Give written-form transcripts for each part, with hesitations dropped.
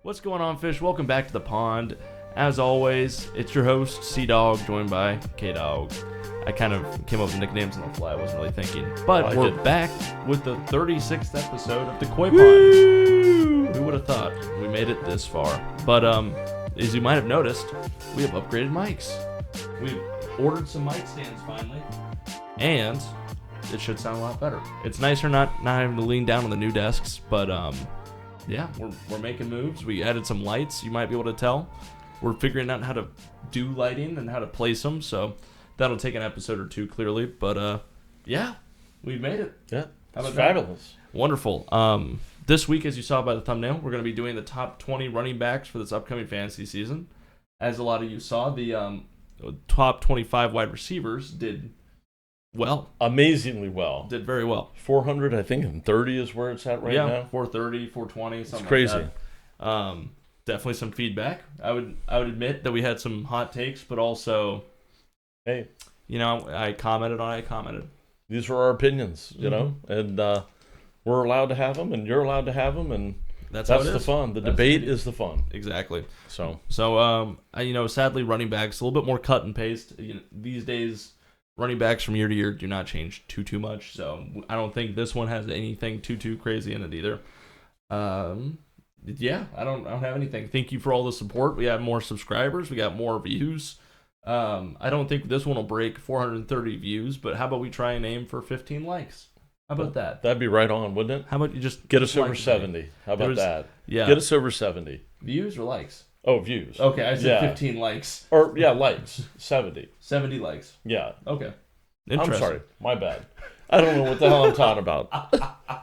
What's going on, fish? Welcome back to the pond. As always, it's your host, Sea-Dog, joined by K-Dog. I kind of came up with nicknames on the fly, I wasn't really thinking. But we're back with the 36th episode of the Coy Pond. Who would have thought we made it this far? But as you might have noticed, we have upgraded mics. We've ordered some mic stands finally, and it should sound a lot better. It's nicer not having to lean down on the new desks, but yeah, we're making moves. We added some lights, you might be able to tell. We're figuring out how to do lighting and how to place them, so that'll take an episode or two, clearly. But yeah, we've made it. Yeah, how about fabulous. That? Wonderful. This week, as you saw by the thumbnail, we're going to be doing the top 20 running backs for this upcoming fantasy season. As a lot of you saw, the top 25 wide receivers did well. Amazingly well. Did very well. 400, I think, and 30 is where it's at right now. Yeah, 430, 420, something it's crazy. like that. Definitely some feedback. I would admit that we had some hot takes, but also, hey, I commented. These were our opinions, you know, and we're allowed to have them, and you're allowed to have them, and that's the fun. The debate is the fun. Exactly. So sadly, running backs a little bit more cut and paste. These days, running backs from year to year do not change too much. So I don't think this one has anything too crazy in it either. Yeah, I don't have anything. Thank you for all the support. We have more subscribers. We got more views. I don't think this one will break 430 views, but how about we try and aim for 15 likes? How about that? That'd be right on, wouldn't it? How about you just get us over 70? How about that? Yeah. Get us over 70. Views or likes? Oh, views. Okay, I said 15 likes. Or, yeah, likes. 70. 70 likes. Yeah. Okay. I'm sorry. My bad. I don't know what the hell I'm talking about.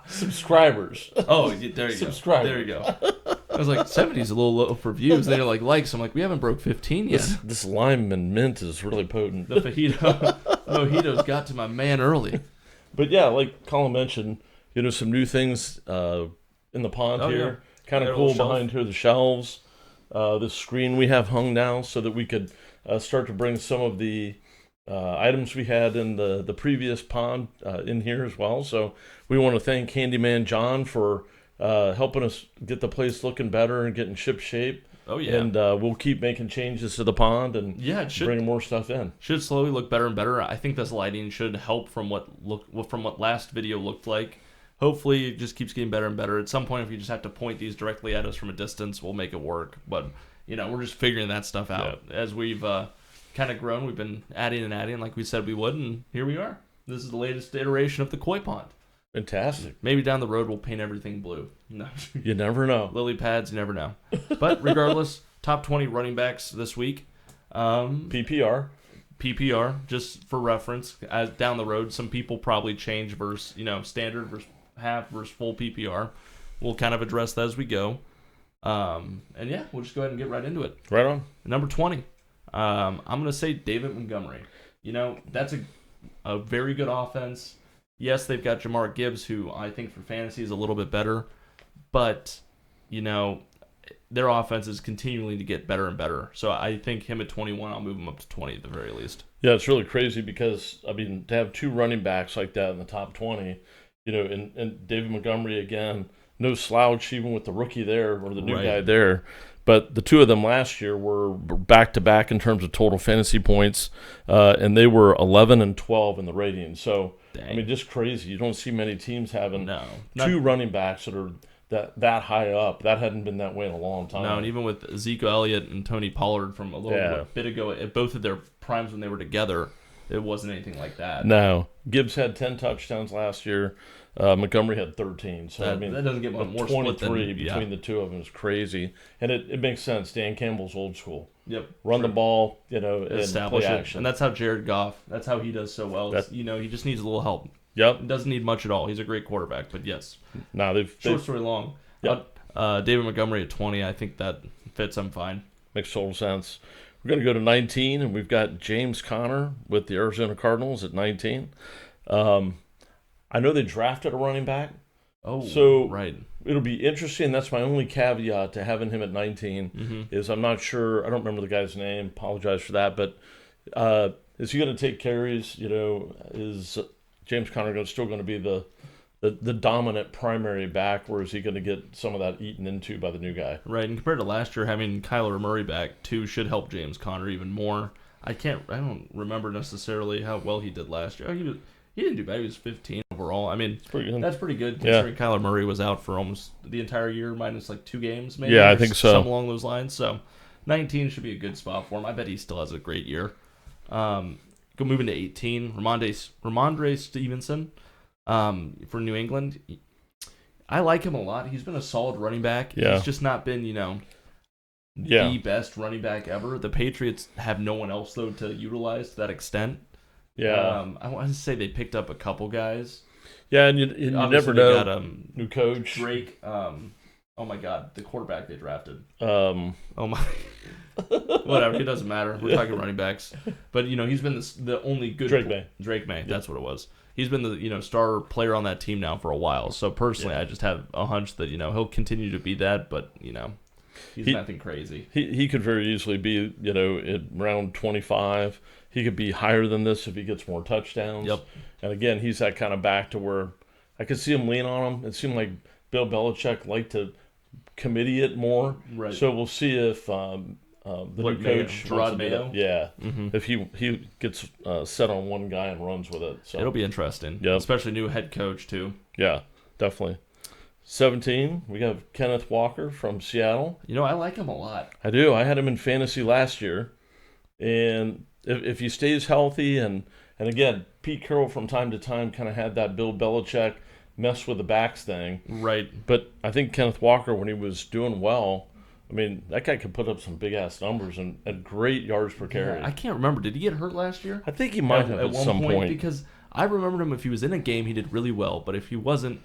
Subscribers. Oh, there you go. Subscribers. There you go. I was like, 70 is a little low for views. They're like likes. I'm like, we haven't broke 15 yet. This lime and mint is really potent. The mojito's got to my man early. But yeah, like Colin mentioned, some new things in the pond here. Yeah. Kind of cool behind here, the shelves. The screen we have hung now so that we could start to bring some of the items we had in the previous pond in here as well. So we want to thank Handyman John for helping us get the place looking better and getting ship shape. Oh yeah, and we'll keep making changes to the pond and bring more stuff in. Should slowly look better and better. I think this lighting should help from what last video looked like. Hopefully, it just keeps getting better and better. At some point, if you just have to point these directly at us from a distance, we'll make it work. But we're just figuring that stuff out as we've kind of grown. We've been adding like we said we would, and here we are. This is the latest iteration of the Coy Pond. Fantastic. Maybe down the road we'll paint everything blue. No. You never know. Lily pads, you never know. But regardless, top 20 running backs this week. PPR, just for reference. As down the road, some people probably change versus standard versus half versus full PPR. We'll kind of address that as we go. And yeah, we'll just go ahead and get right into it. Right on. Number 20. I'm gonna say David Montgomery. That's a very good offense. Yes, they've got Jamar Gibbs, who I think for fantasy is a little bit better, but their offense is continuing to get better and better. So I think him at 21, I'll move him up to 20 at the very least. Yeah, it's really crazy because to have two running backs like that in the top 20, and David Montgomery again, no slouch even with the rookie there or the new guy there. But the two of them last year were back-to-back in terms of total fantasy points, and they were 11 and 12 in the rating. So, dang. Just crazy. You don't see many teams having two running backs that are that high up. That hadn't been that way in a long time. No, and even with Ezekiel Elliott and Tony Pollard from a little bit ago, at both of their primes when they were together, it wasn't anything like that. No. Gibbs had 10 touchdowns last year. Montgomery had 13. So that doesn't get much more 23 between the two of them is crazy. And it makes sense. Dan Campbell's old school. Yep. Run the ball, and establish play it. action. And that's how Jared Goff, that's how he does so well. He just needs a little help. Yep. He doesn't need much at all. He's a great quarterback, but yes. Short story long. Yep. David Montgomery at 20, I think that fits. I'm fine. Makes total sense. We're going to go to 19, and we've got James Conner with the Arizona Cardinals at 19. I know they drafted a running back. Oh, so right. It'll be interesting. That's my only caveat to having him at 19 is I'm not sure. I don't remember the guy's name. Apologize for that. But is he going to take carries? Is James Conner still going to be the the dominant primary back, or is he going to get some of that eaten into by the new guy? Right, and compared to last year, having Kyler Murray back too should help James Conner even more. I don't remember necessarily how well he did last year. He didn't do bad. He was 15 overall. I mean, that's pretty good considering Kyler Murray was out for almost the entire year, minus like 2 games, maybe. Yeah, I think so. Something along those lines. So 19 should be a good spot for him. I bet he still has a great year. Moving to 18, Ramondre Stevenson for New England. I like him a lot. He's been a solid running back. Yeah. He's just not been, the best running back ever. The Patriots have no one else, though, to utilize to that extent. Yeah. I want to say they picked up a couple guys. Yeah, and you never know. Got, new coach. Drake. Oh, my God. The quarterback they drafted. Oh, my. Whatever. It doesn't matter. We're talking running backs. But, he's been the only good. Drake May. That's what it was. He's been the star player on that team now for a while. So, personally, I just have a hunch that, he'll continue to be that. But, he's nothing crazy. He could very easily be, in round 25. He could be higher than this if he gets more touchdowns. Yep. And again, he's that kind of back to where I could see him lean on him. It seemed like Bill Belichick liked to committee it more. Right. So we'll see if the new coach, Gerard Mayo? if he gets set on one guy and runs with it. So it'll be interesting. Yep. Especially new head coach too. Yeah, definitely. 17, we have Kenneth Walker from Seattle. I like him a lot. I do. I had him in fantasy last year, and if he stays healthy, and again, Pete Carroll from time to time kind of had that Bill Belichick mess with the backs thing. Right. But I think Kenneth Walker, when he was doing well, I mean, that guy could put up some big-ass numbers and great yards per carry. I can't remember. Did he get hurt last year? I think he might have at some point. Because I remembered him if he was in a game, he did really well. But if he wasn't,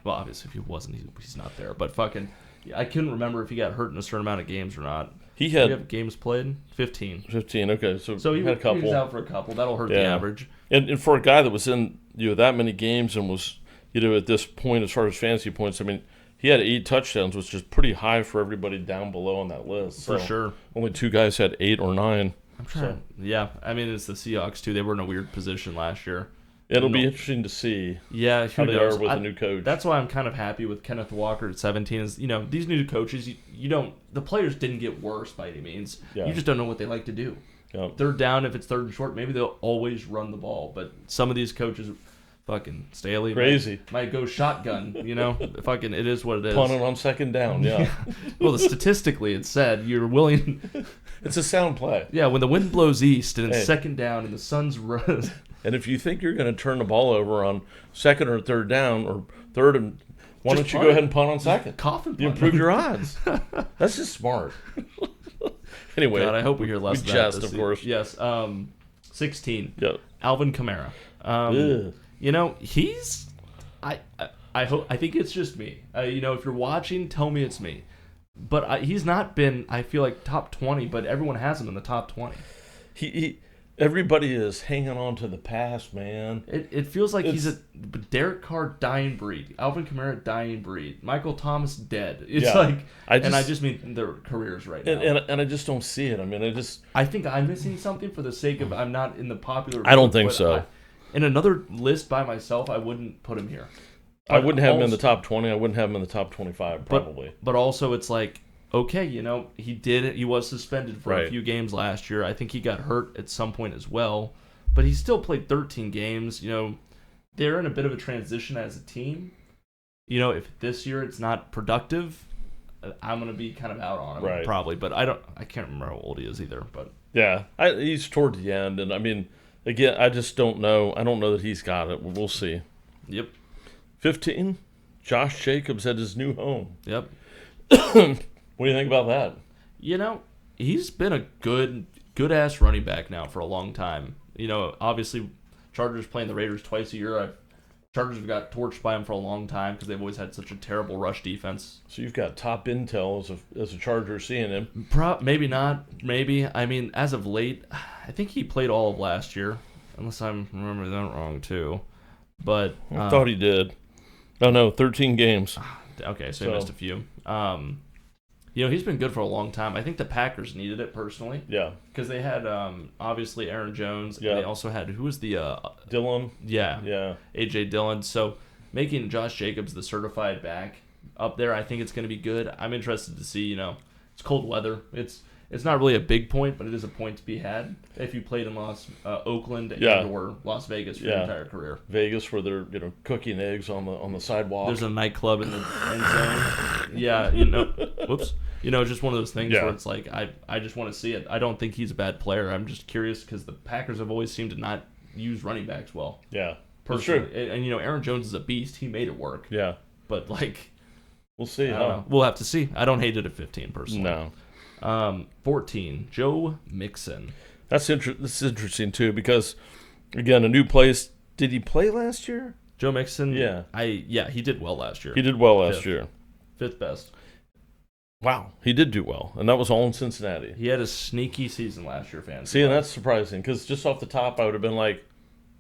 well, obviously if he wasn't, he's not there. But I couldn't remember if he got hurt in a certain amount of games or not. He had... Did he have games played? 15. 15, okay. So he had a couple. He was out for a couple. That'll hurt the average. And for a guy that was in that many games and was, at this point as far as fantasy points, I mean, he had 8 touchdowns, which is pretty high for everybody down below on that list. For sure. Only 2 guys had 8 or 9. I'm trying. Yeah, I mean, it's the Seahawks, too. They were in a weird position last year. It'll be interesting to see how they are with the new coach. That's why I'm kind of happy with Kenneth Walker at 17. Is these new coaches, the players didn't get worse by any means. Yeah. You just don't know what they like to do. Yep. Third down, if it's third and short, maybe they'll always run the ball. But some of these coaches, fucking Staley, crazy, might go shotgun. Fucking it is what it is. Punting on second down, yeah. Well, statistically, it said you're willing. It's a sound play. Yeah, when the wind blows east and it's second down and the sun's rose. And if you think you're going to turn the ball over on second or third down or third, and why don't you go ahead and punt on second? Coffin punt. You improve your odds. That's just smart. Anyway, God, I hope we hear less of that. Jest, of course. Yes. 16. Yep. Alvin Kamara. He's. I hope. I think it's just me. If you're watching, tell me it's me. But he's not been. I feel like top 20, but everyone has him in the top 20. Everybody is hanging on to the past, man. It feels like he's a Derek Carr dying breed. Alvin Kamara dying breed. Michael Thomas dead. It's I just mean their careers right now. And I just don't see it. I mean, I think I'm missing something for the sake of I'm not in the popular. I don't think so. In another list by myself, I wouldn't put him here. I wouldn't have him in the top 20. I wouldn't have him in the top 25, probably. But also, it's like, okay, he was suspended for a few games last year. I think he got hurt at some point as well. But he still played 13 games. They're in a bit of a transition as a team. If this year it's not productive, I'm going to be kind of out on him, probably. But I can't remember how old he is either. But yeah, he's toward the end. And, I mean, again, I just don't know. I don't know that he's got it. We'll see. Yep. 15, Josh Jacobs at his new home. Yep. What do you think about that? He's been a good-ass running back now for a long time. Obviously, Chargers playing the Raiders twice a year. Chargers have got torched by him for a long time because they've always had such a terrible rush defense. So you've got top intel as a Charger seeing him. Maybe not. Maybe. I mean, as of late, I think he played all of last year, unless I'm remembering that wrong too. But I thought he did. Oh, no, 13 games. Okay, so he missed a few. He's been good for a long time. I think the Packers needed it personally. Yeah. Because they had, obviously, Aaron Jones. Yeah. And they also had, who was the... Dillon. Yeah. Yeah. A.J. Dillon. So making Josh Jacobs the certified back up there, I think it's going to be good. I'm interested to see, it's cold weather. It's not really a big point, but it is a point to be had if you played in Oakland or Las Vegas for your entire career. Vegas, where they're cooking eggs on the sidewalk. There's a nightclub in the end zone. Yeah, whoops. Just one of those things where it's like I just want to see it. I don't think he's a bad player. I'm just curious because the Packers have always seemed to not use running backs well. Yeah, personally. That's true. And Aaron Jones is a beast. He made it work. Yeah, but we'll see. I don't know. We'll have to see. I don't hate it at 15 personally. No. 14, Joe Mixon. This is interesting too because, again, a new place. Did he play last year? Joe Mixon. Yeah. He did well last year. He did well last year. Fifth best. Wow, he did do well, and that was all in Cincinnati. He had a sneaky season last year, fans. See, and that's surprising because just off the top, I would have been like,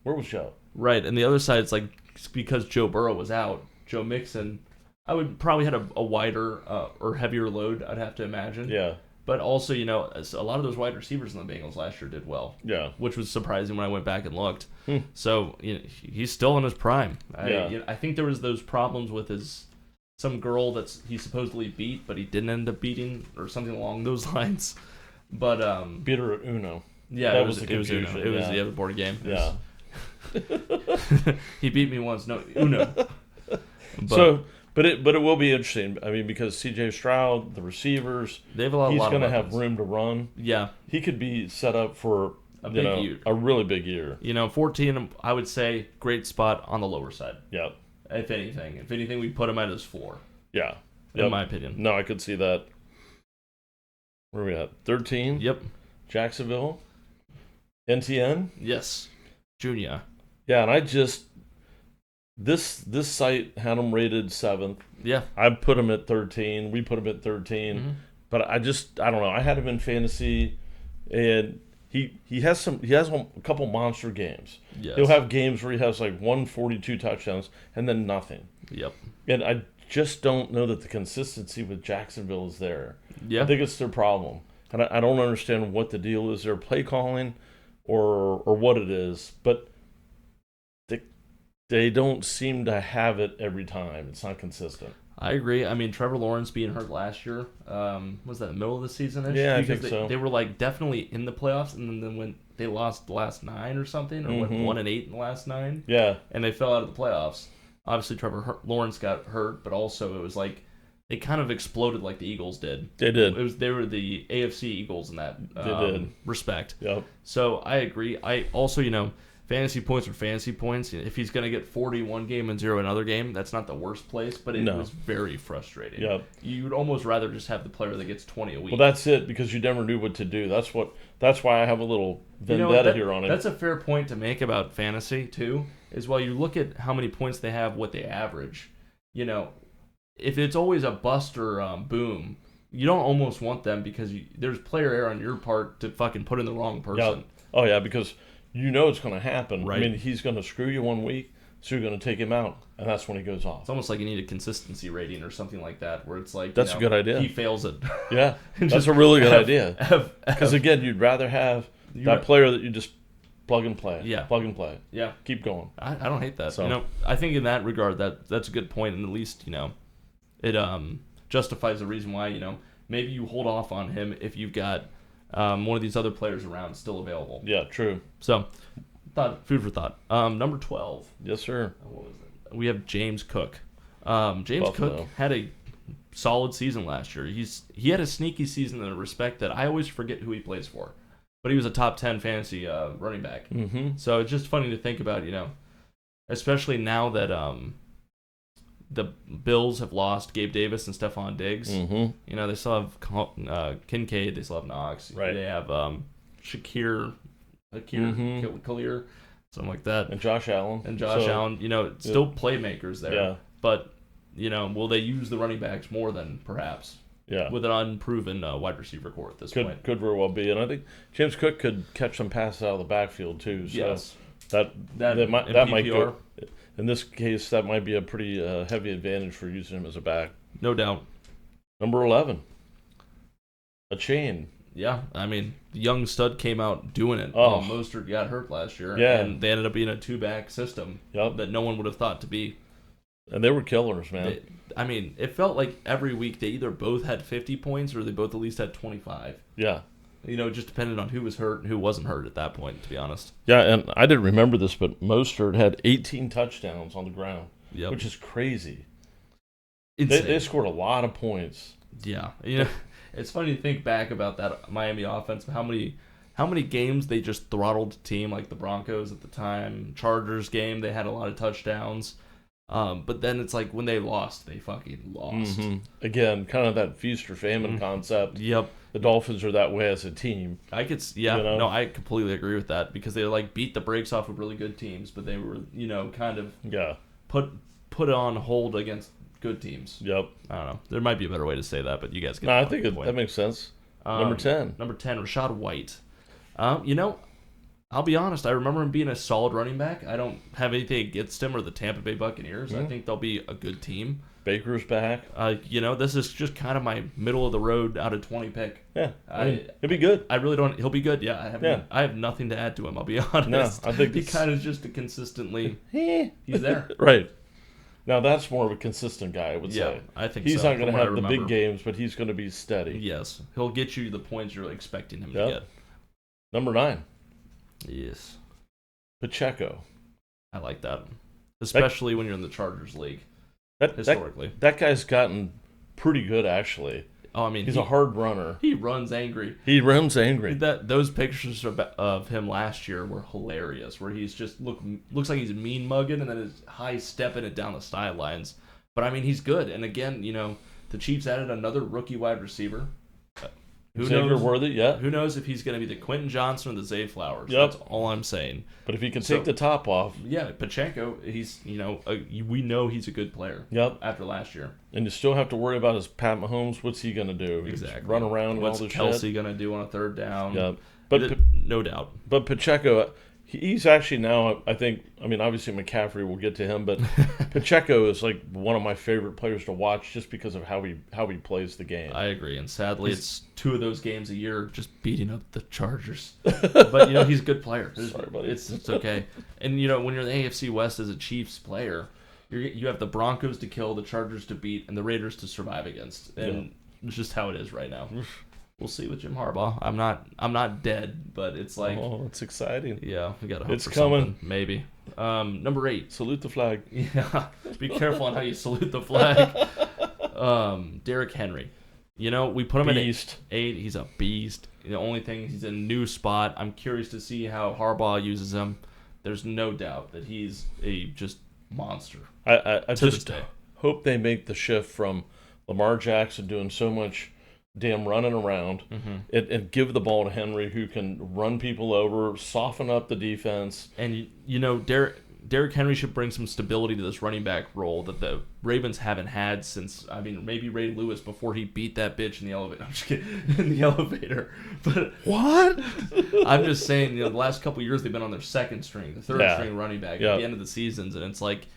"Where was Joe?" Right, and the other side, it's because Joe Burrow was out. Joe Mixon, I would probably had a wider or heavier load. I'd have to imagine. Yeah. But also, a lot of those wide receivers in the Bengals last year did well. Yeah. Which was surprising when I went back and looked. So, he's still in his prime. I think there was those problems with some girl he supposedly beat, but he didn't end up beating or something along those lines. But beat her at Uno. Yeah, that it was Uno. It was the other board game. Yeah. He beat me once. No, Uno. But it will be interesting. I mean, because C.J. Stroud, the receivers, they have a lot. He's going to have room to run. Yeah, he could be set up for a really big year. 14, I would say, great spot on the lower side. Yeah. If anything, we put him at his 4. Yeah, in my opinion. No, I could see that. Where are we at? 13. Yep. Jacksonville. NTN. Yes. Junior. Yeah, and I just. This site had him rated 7th. Yeah. I put him at 13. We put him at 13. Mm-hmm. But I don't know. I had him in fantasy, and he has a couple monster games. Yes. He'll have games where he has 142 touchdowns and then nothing. Yep. And I just don't know that the consistency with Jacksonville is there. Yeah. I think it's their problem. And I don't understand what the deal is. Their play calling or what it is. But they don't seem to have it every time. It's not consistent. I agree. I mean, Trevor Lawrence being hurt last year, was that the middle of the season-ish? Yeah, I think so. They were definitely in the playoffs, and then when they lost the last 9 or something, or went 1-8 in the last 9. Yeah. And they fell out of the playoffs. Obviously, Lawrence got hurt, but also it was they kind of exploded like the Eagles did. They did. They were the AFC Eagles in that respect. Yep. So I agree. I also, fantasy points are fantasy points. If he's going to get 40 one game and 0 another game, that's not the worst place, but it was very frustrating. Yep. You'd almost rather just have the player that gets 20 a week. Well, that's it, because you never knew what to do. That's why I have a little vendetta here on it. That's a fair point to make about fantasy, too, is while you look at how many points they have, what they average, if it's always a bust or boom, you don't almost want them because there's player error on your part to fucking put in the wrong person. Yeah. Oh, yeah, because it's going to happen. Right. I mean, he's going to screw you one week, so you're going to take him out, and that's when he goes off. It's almost like you need a consistency rating or something like that, where it's that's a good idea. He fails it. Yeah, that's a really good idea. Because, again, you'd rather have that player that you just plug and play. Yeah. Plug and play. Yeah. Keep going. I don't hate that. So. I think in that regard, that's a good point, and at least, it justifies the reason why, maybe you hold off on him if you've got one of these other players around still available. Yeah, true. So, food for thought. Number 12. Yes, sir. What was it? We have James Cook. James Cook had a solid season last year. He had a sneaky season in the respect that I always forget who he plays for. But he was a top 10 fantasy running back. Mm-hmm. So it's just funny to think about, especially now that the Bills have lost Gabe Davis and Stephon Diggs. Mm-hmm. They still have Kincaid. They still have Knox. Right. They have Shakir, Khalil, something like that. And Josh Allen. Still playmakers there. Yeah. But, will they use the running backs more than perhaps? Yeah. With an unproven wide receiver core at this point. Could very well be. And I think James Cook could catch some passes out of the backfield, too. So yes. That might go. In this case, that might be a pretty heavy advantage for using him as a back. No doubt. Number 11. A chain. Yeah, I mean, the young stud came out doing it. Oh. Mostert got hurt last year, yeah. And they ended up being a 2-back system that no one would have thought to be. And they were killers, man. It felt like every week they either both had 50 points or they both at least had 25. Yeah. It just depended on who was hurt and who wasn't hurt at that point, to be honest. Yeah, and I didn't remember this, but Mostert had 18 touchdowns on the ground, which is crazy. They scored a lot of points. Yeah. It's funny to think back about that Miami offense, how many games they just throttled a team like the Broncos at the time. Chargers game, they had a lot of touchdowns. But then it's like when they lost, they fucking lost. Mm-hmm. Again, kind of that feast or famine concept. Yep. The Dolphins are that way as a team. I completely agree with that because they beat the brakes off of really good teams, but they were, kind of put on hold against good teams. Yep. I don't know. There might be a better way to say that, but you guys get I think that makes sense. Number 10. Number 10, Rachaad White. I'll be honest, I remember him being a solid running back. I don't have anything against him or the Tampa Bay Buccaneers. I think they'll be a good team. Baker's back. This is just kind of my middle of the road out of 20 pick. Yeah, he'll be good. I really don't. He'll be good. Yeah, I have nothing to add to him. I'll be honest. No, I think he kind of just consistently. He's there. Right. Now that's more of a consistent guy, I would say. I think he's so, not going to have the big games, but he's going to be steady. Yes, he'll get you the points you're expecting him to get. Number 9. Yes. Pacheco. I like that, especially when you're in the Chargers league. Historically, that guy's gotten pretty good, actually. Oh, he's a hard runner. He runs angry. Those pictures of him last year were hilarious, where he's just looks like he's mean mugging and then is high stepping it down the sidelines. But he's good. And again, the Chiefs added another rookie wide receiver. Who knows if he's going to be the Quentin Johnson or the Zay Flowers? Yep. That's all I'm saying. But if he can take the top off, Pacheco, he's we know he's a good player. Yep. After last year, and you still have to worry about his Pat Mahomes. What's he going to do? Exactly. Run around and What's all this Kelsey shit. going to do on a third down? Yep. No doubt. But Pacheco, he's actually now, I think, obviously McCaffrey, we'll get to him, but Pacheco is like one of my favorite players to watch just because of how he plays the game. I agree, and sadly, it's 2 of those games a year just beating up the Chargers. But, he's a good player. Sorry, buddy. It's okay. And, when you're in the AFC West as a Chiefs player, you have the Broncos to kill, the Chargers to beat, and the Raiders to survive against. And it's just how it is right now. We'll see with Jim Harbaugh. I'm not dead, but it's like, oh, it's exciting. Yeah, we gotta hope it's for coming. Something, maybe. Number 8. Salute the flag. Yeah, be careful on how you salute the flag. Derrick Henry. We put him at 8. He's a beast. The only thing, he's in a new spot. I'm curious to see how Harbaugh uses him. There's no doubt that he's a just monster. I just hope they make the shift from Lamar Jackson doing so much damn running around and give the ball to Henry, who can run people over, soften up the defense. And Derrick Henry should bring some stability to this running back role that the Ravens haven't had since maybe Ray Lewis before he beat that bitch in the elevator. I'm just kidding, in the elevator. But what? I'm just saying, the last couple of years they've been on their second string, the third string running back at the end of the seasons, and it's like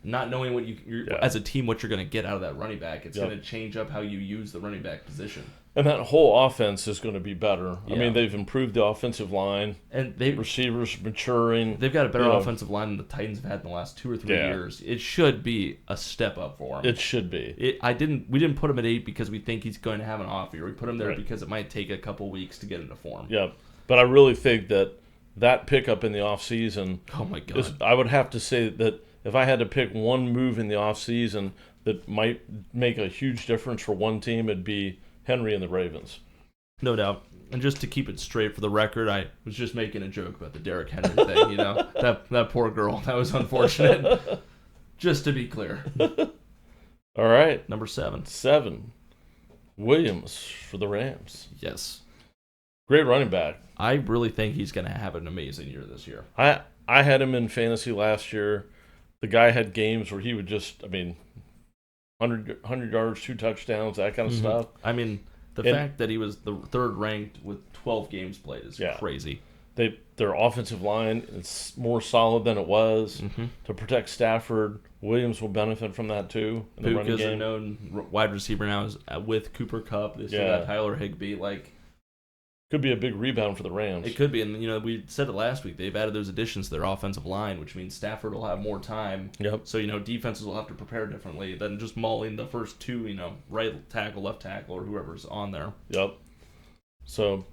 not knowing what you're as a team what you're going to get out of that running back. It's going to change up how you use the running back position. And that whole offense is going to be better. Yeah. They've improved the offensive line, and receivers maturing. They've got a better offensive line than the Titans have had in the last 2 or 3 years. It should be a step up for him. It should be. We didn't put him at 8 because we think he's going to have an off year. We put him there because it might take a couple weeks to get into form. Yeah, but I really think that pickup in the offseason. Oh my God! I would have to say that if I had to pick one move in the offseason that might make a huge difference for one team, it'd be Henry and the Ravens. No doubt. And just to keep it straight for the record, I was just making a joke about the Derrick Henry thing, that poor girl. That was unfortunate. Just to be clear. All right. Number 7. 7. Williams for the Rams. Yes. Great running back. I really think he's going to have an amazing year this year. I had him in fantasy last year. The guy had games where he would just, 100 yards, 2 touchdowns, that kind of stuff. The fact that he was the 3rd ranked with 12 games played is crazy. Their offensive line is more solid than it was to protect Stafford. Williams will benefit from that too. Puka's a known wide receiver now with Cooper Kupp. They still got Tyler Higbee. Could be a big rebound for the Rams. It could be, and we said it last week. They've added those additions to their offensive line, which means Stafford will have more time. Yep. So defenses will have to prepare differently than just mauling the first two, right tackle, left tackle, or whoever's on there. Yep. So,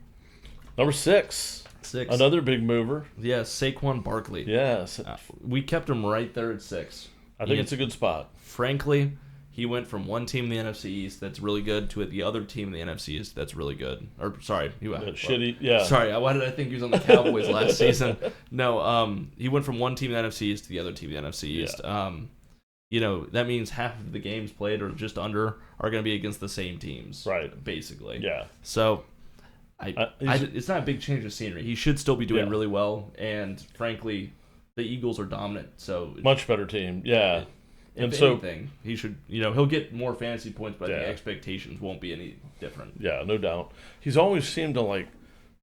number 6. Another big mover. Yeah, Saquon Barkley. Yes. We kept him right there at 6. I think it's a good spot. Frankly, he went from one team in the NFC East that's really good to the other team in the NFC East that's really good. Or, sorry. Shitty, yeah. Sorry, why did I think he was on the Cowboys last season? No, he went from one team in the NFC East to the other team in the NFC East. Yeah. That means half of the games played or just under are going to be against the same teams. Right. Basically. Yeah. So, it's not a big change of scenery. He should still be doing really well, and frankly, the Eagles are dominant. So much better team. Yeah. If anything, he should, he'll get more fantasy points, but the expectations won't be any different. Yeah, no doubt. He's always seemed to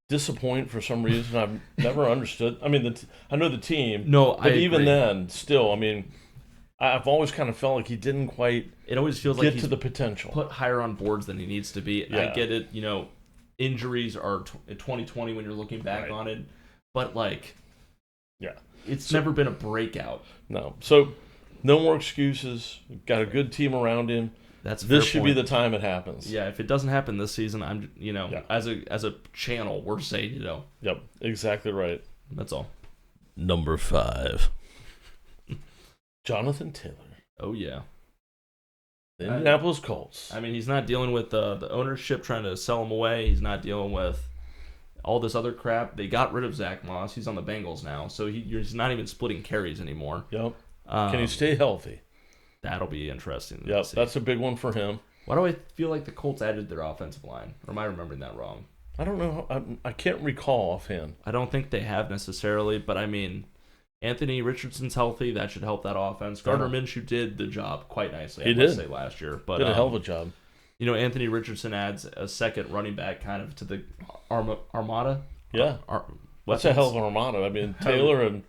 disappoint for some reason. I've never understood. I mean, I know the team. No, but even then, still, I mean, I've always kind of felt like he didn't quite. It always feels get like he's to the potential. Put higher on boards than he needs to be. Yeah. I get it. Injuries are 2020 when you're looking back on it, but it's never been a breakout. No, so. No more excuses. Got a good team around him. This should be the time it happens. Yeah, if it doesn't happen this season, I'm as a channel, we're saying Yep, exactly right. That's all. Number 5, Jonathan Taylor. Oh yeah, The Indianapolis Colts. I mean, he's not dealing with the ownership trying to sell him away. He's not dealing with all this other crap. They got rid of Zach Moss. He's on the Bengals now, so he's not even splitting carries anymore. Yep. Can he stay healthy? That'll be interesting. Yep, that's a big one for him. Why do I feel like the Colts added their offensive line? Or am I remembering that wrong? I don't know. I can't recall offhand. I don't think they have necessarily, but I mean, Anthony Richardson's healthy. That should help that offense. Gardner Minshew did the job quite nicely. He did. Say last year, but did a hell of a job. Anthony Richardson adds a second running back kind of to the armada. Yeah, that's a hell of an armada. I mean, Taylor and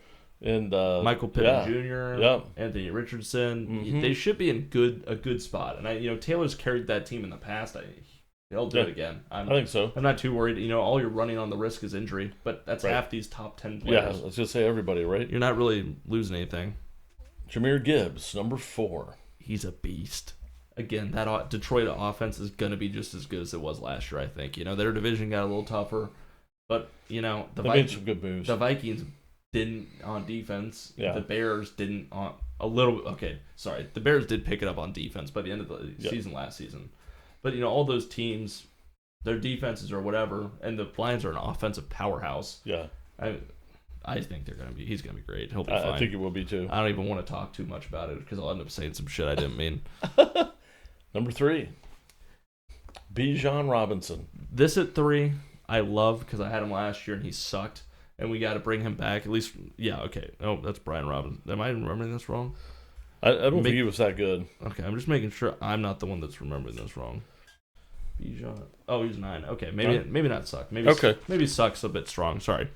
Michael Pittman Jr., Anthony Richardson, they should be in a good spot. And Taylor's carried that team in the past. They'll do it again. I think so. I'm not too worried. All you're running on the risk is injury, but that's half these top 10 players. Yeah, let's just say everybody, right? You're not really losing anything. Jahmyr Gibbs, number 4. He's a beast. Again, that Detroit offense is going to be just as good as it was last year, I think. Their division got a little tougher, but they made some good moves. The Vikings didn't on defense. Yeah. The Bears didn't on a little. Okay, sorry. The Bears did pick it up on defense by the end of the season last season. But all those teams, their defenses or whatever, and the Lions are an offensive powerhouse. Yeah. I think he's gonna be great. He'll be fine. I think he will be too. I don't even want to talk too much about it because I'll end up saying some shit I didn't mean. Number 3, Bijan Robinson. This at 3, I love because I had him last year and he sucked. And we got to bring him back. At least, okay. Oh, that's Brian Robinson. Am I remembering this wrong? I don't think he was that good. Okay, I'm just making sure I'm not the one that's remembering this wrong. Bijan. Oh, he's 9. Okay, maybe not suck. Maybe suck's a bit strong. Sorry.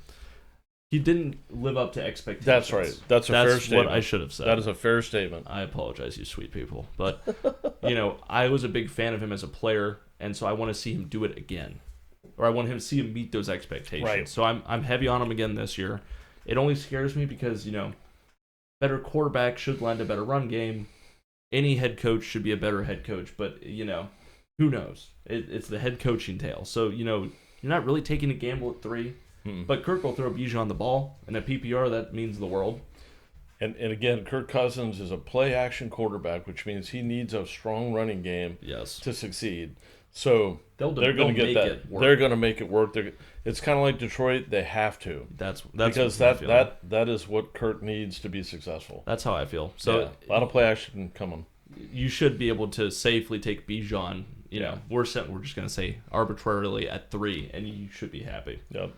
He didn't live up to expectations. That's right. That's fair statement. What I should have said. That is a fair statement. I apologize, you sweet people. But, I was a big fan of him as a player, and so I want to see him do it again. Or I want him to see him meet those expectations. Right. So I'm heavy on him again this year. It only scares me because, better quarterback should land a better run game. Any head coach should be a better head coach, but, who knows? It's the head coaching tale. So, you're not really taking a gamble at 3. But Kirk will throw Bijan the ball, and at PPR, that means the world. And again, Kirk Cousins is a play-action quarterback, which means he needs a strong running game to succeed. So they're going to get that. They're going to make it work. It's kind of like Detroit. They have to. That's because that is what Kirk needs to be successful. That's how I feel. So a lot of play action coming. You should be able to safely take Bijan. We're just going to say arbitrarily at 3, and you should be happy. Yep.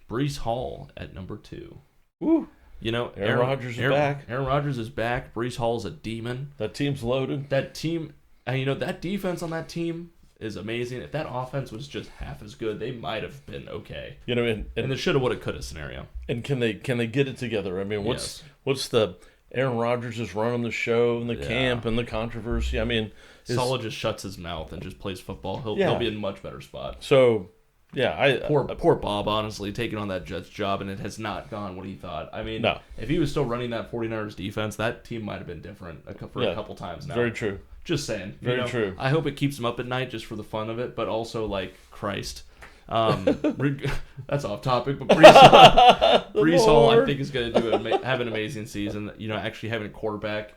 Breece Hall at number 2. Woo. Aaron Rodgers is back. Aaron Rodgers is back. Breece Hall's a demon. That team's loaded. That team, and that defense on that team is amazing. If that offense was just half as good, they might have been okay. And the shoulda, woulda, coulda scenario. And can they get it together? I mean, what's the Aaron Rodgers is running the show and the camp and the controversy? I mean, Saleh just shuts his mouth and just plays football. He'll be in a much better spot. So, Yeah, poor Bob, honestly, taking on that Jets job, and it has not gone what he thought. I mean, if he was still running that 49ers defense, that team might have been different for a couple times now. Very true. Just saying. Very true. I hope it keeps him up at night just for the fun of it, but also, like, Christ. That's off topic, but Breece Hall, I think, is going to have an amazing season. Actually having a quarterback.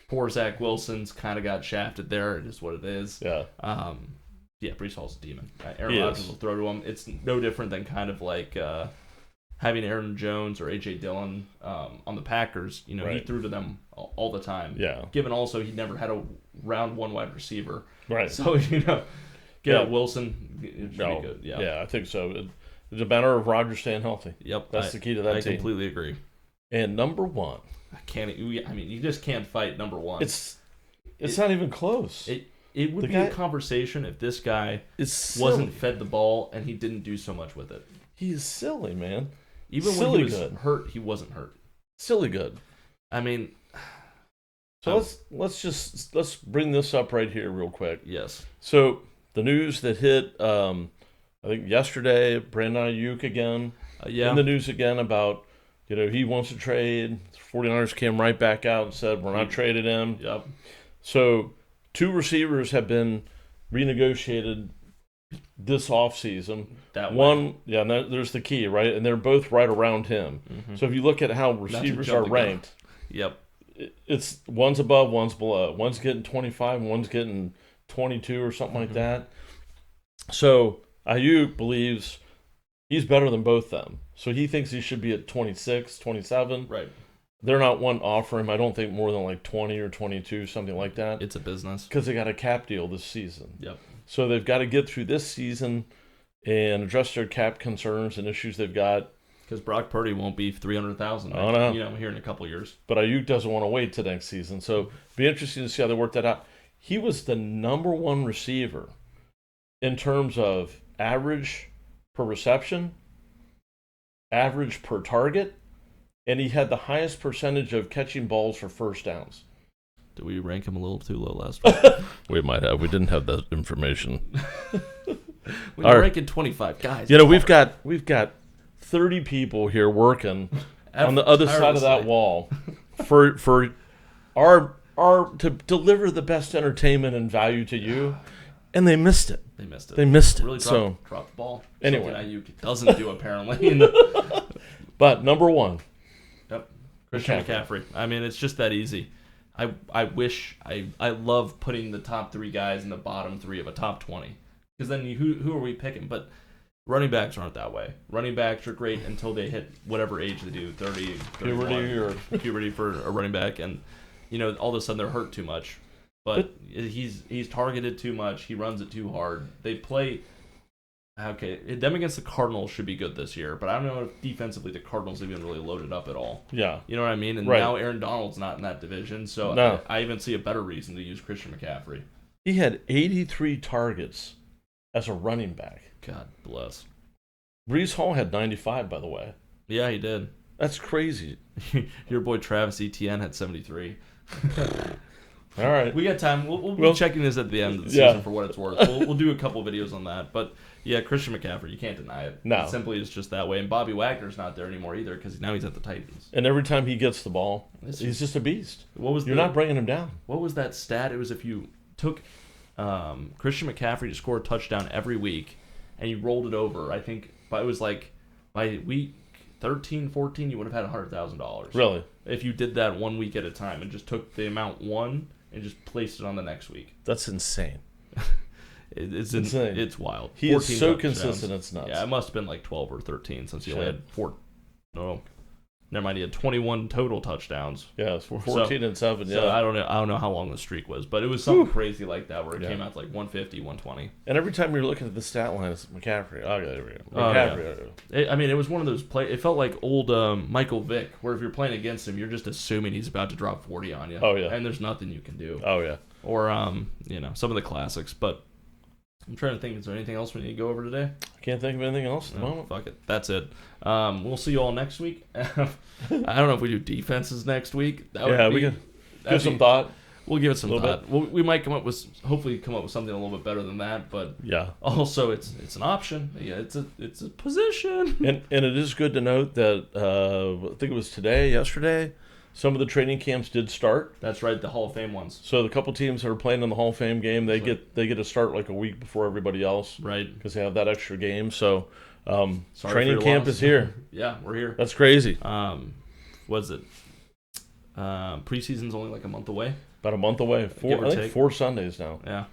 Poor Zach Wilson's kind of got shafted there. It is what it is. Yeah. Breece Hall's a demon. Aaron Rodgers will throw to him. It's no different than kind of like having Aaron Jones or A.J. Dillon on the Packers. He threw to them all the time. Yeah. Given also he never had a round one wide receiver. Right. So, get Wilson. It should be good. Yeah. Yeah, I think so. It's a matter of Rodgers staying healthy. Yep. That's the key to that team. I completely agree. And number one. You just can't fight number one. It's not even close. It would be a conversation if this guy wasn't fed the ball and he didn't do so much with it. He is silly, man. Even when he was hurt, he wasn't hurt. Silly good. I mean, so let's bring this up right here real quick. Yes. So the news that hit, I think yesterday, Brandon Ayuk again in the news again about he wants to trade. 49ers came right back out and said we're not trading him. Yep. So 2 receivers have been renegotiated this offseason. There's the key, right? And they're both right around him. Mm-hmm. So if you look at how receivers are ranked, it's one's above, one's below. One's getting 25, one's getting 22 or something like that. So Ayuk believes he's better than both them. So he thinks he should be at 26, 27. Right. They're not wanting to offer him, I don't think, more than like 20 or 22, something like that. It's a business. Because they got a cap deal this season. Yep. So they've got to get through this season and address their cap concerns and issues they've got. Because Brock Purdy won't be $300,000. I know. Here in a couple of years. But Ayuk doesn't want to wait till next season. So it'll be interesting to see how they work that out. He was the number one receiver in terms of average per reception, average per target, and he had the highest percentage of catching balls for first downs. Did we rank him a little too low last week? We might have. We didn't have that information. We were ranking 25 guys. We've got 30 people here working on the other side of that wall for our to deliver the best entertainment and value to you, and they missed it. They missed it. Really dropped the ball. Anyway, Ayuk doesn't do apparently. But number one. Yep. Christian McCaffrey. I mean, it's just that easy. I wish I love putting the top 3 guys in the bottom 3 of a top 20. Because then who are we picking? But running backs aren't that way. Running backs are great until they hit whatever age they do, 30, 31, puberty for a running back, and all of a sudden they're hurt too much. But he's targeted too much. He runs it too hard. They play. Okay, them against the Cardinals should be good this year, but I don't know if defensively the Cardinals have even really loaded up at all. Yeah. You know what I mean? And now Aaron Donald's not in that division, so I even see a better reason to use Christian McCaffrey. He had 83 targets as a running back. God bless. Breece Hall had 95, by the way. Yeah, he did. That's crazy. Your boy Travis Etienne had 73. All right. We got time. We'll be checking this at the end of the season for what it's worth. We'll do a couple videos on that. But, yeah, Christian McCaffrey, you can't deny it. No. It simply is just that way. And Bobby Wagner's not there anymore either because now he's at the Titans. And every time he gets the ball, he's just a beast. You're not bringing him down. What was that stat? It was if you took Christian McCaffrey to score a touchdown every week and you rolled it over, I think it was like by week 13, 14, you would have had $100,000. Really? If you did that 1 week at a time and just took the amount won and just placed it on the next week. That's insane. It's insane. It's wild. He is so consistent, it's nuts. Yeah, it must have been like 12 or 13 since he only had 4. No, never mind. He had 21 total touchdowns. Yeah, it's 14 and 7. Yeah, so I don't know how long the streak was, but it was something crazy like that where it came out to like 150, 120. And every time you're looking at the stat line, it's McCaffrey. Oh, there we go. McCaffrey. It was one of those play. It felt like old Michael Vick, where if you're playing against him, you're just assuming he's about to drop 40 on you. Oh yeah, and there's nothing you can do. Oh yeah, or some of the classics, but. I'm trying to think. Is there anything else we need to go over today? I can't think of anything else at the moment. Fuck it. That's it. We'll see you all next week. I don't know if we do defenses next week. We can give some thought. We'll give it some thought. We might hopefully come up with something a little bit better than that. But yeah, also it's an option. Yeah, it's a position. And it is good to note that I think it was yesterday, some of the training camps did start. That's right, the Hall of Fame ones. So the couple teams that are playing in the Hall of Fame game, they get to start like a week before everybody else, right? Because they have that extra game. So training camp is here. Yeah, we're here. That's crazy. What is it? Preseason's only like a month away. About a month away. I think 4 Sundays now. Yeah.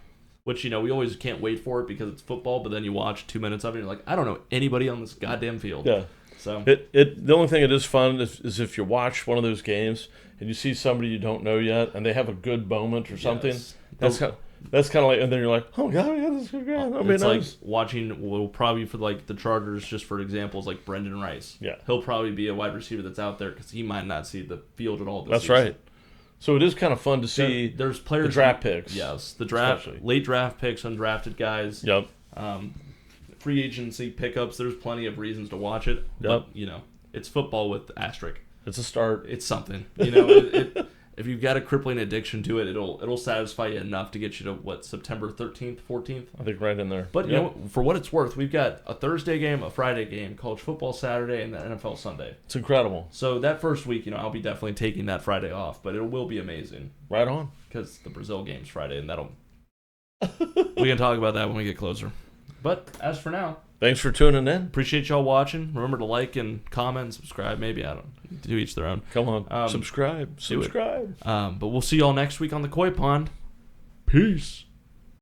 Which, we always can't wait for it because it's football, but then you watch 2 minutes of it and you're like, I don't know anybody on this goddamn field. Yeah. So the only thing that is fun is if you watch one of those games and you see somebody you don't know yet and they have a good moment or something. Yes. That's kind of like, and then you're like, oh god, yeah, this is good. It's like watching. Well, probably for like the Chargers, just for examples, like Brendan Rice. Yeah, he'll probably be a wide receiver that's out there because he might not see the field at all. That's season. Right. So it is kind of fun to see. There's players. The draft picks. Yes, the draft, late draft picks, undrafted guys. Yep. Free agency pickups. There's plenty of reasons to watch it. Yep. But, it's football with asterisk. It's a start. It's something. If you've got a crippling addiction to it, it'll satisfy you enough to get you to September 13th, 14th. I think right in there. But for what it's worth, we've got a Thursday game, a Friday game, college football Saturday, and the NFL Sunday. It's incredible. So that first week, I'll be definitely taking that Friday off, but it will be amazing. Right on. Because the Brazil game's Friday, and we can talk about that when we get closer. But as for now, thanks for tuning in. Appreciate y'all watching. Remember to like and comment and subscribe. Maybe, I don't. To each their own. Come on. Subscribe. But we'll see y'all next week on the Coy Pond. Peace.